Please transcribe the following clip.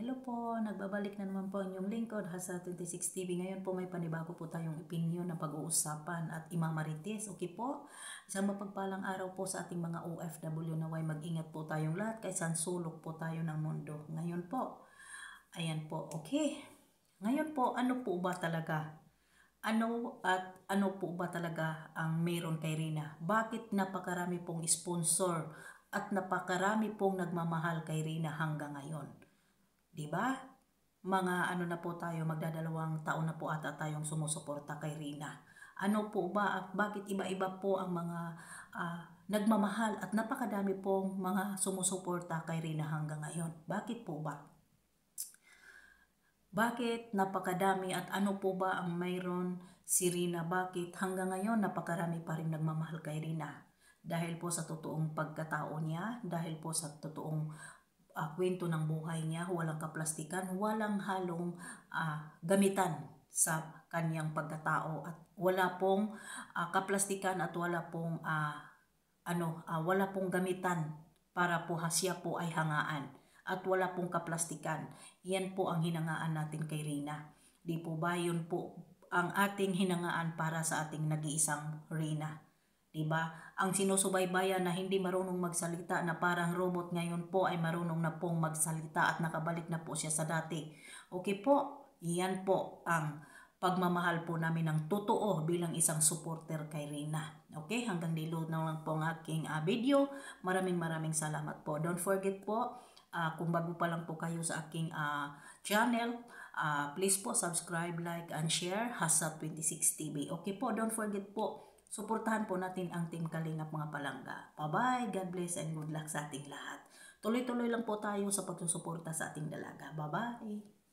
Hello po, nagbabalik na naman po ang inyong lingkod, Hasa26 TV. Ngayon po may panibago po tayong opinion na pag-uusapan at imamarites. Okay po? Isang mapagpalang araw po sa ating mga OFW naway mag-ingat po tayong lahat kaysa sulok po tayo ng mundo. Ngayon po, ayan po, okay. Ngayon po, ano po ba talaga? Ano po ba talaga ang meron kay Rina? Bakit napakarami pong sponsor at napakarami pong nagmamahal kay Rina hanggang ngayon? 'Di ba? Mga ano na po tayo, magdadalawang taon na po ata tayong sumusuporta kay Rina. Ano po ba, bakit iba-iba po ang mga nagmamahal at napakadami pong mga sumusuporta kay Rina hanggang ngayon? Bakit po ba? Bakit napakadami at ano po ba ang mayroon si Rina? Bakit hanggang ngayon napakarami pa rin nagmamahal kay Rina? Dahil po sa totoong pagkatao niya, dahil po sa totoong kwento ng buhay niya, walang kaplastikan, walang halong gamitan sa kanyang pagkatao at wala pong kaplastikan at wala pong wala pong gamitan para po siya po ay hangaan at wala pong kaplastikan. Yan po ang hinangaan natin kay Rina. Di po ba yun po ang ating hinangaan para sa ating nag-iisang Rina? Diba? Ang sinusubaybayan na hindi marunong magsalita na parang robot ngayon po ay marunong na pong magsalita at nakabalik na po siya sa dati. Okay po, iyan po ang pagmamahal po namin ng totoo bilang isang supporter kay Rina. Okay, hanggang dito na lang po ang aking video. Maraming salamat po. Don't forget po, kung bago pa lang po kayo sa aking channel, please po subscribe, like, and share Hasa26 TV. Okay po, don't forget po, suportahan po natin ang Team Kalingap mga palangga. Bye-bye, God bless and good luck sa ating lahat. Tuloy-tuloy lang po tayo sa pagsusuporta sa ating dalaga. Bye-bye!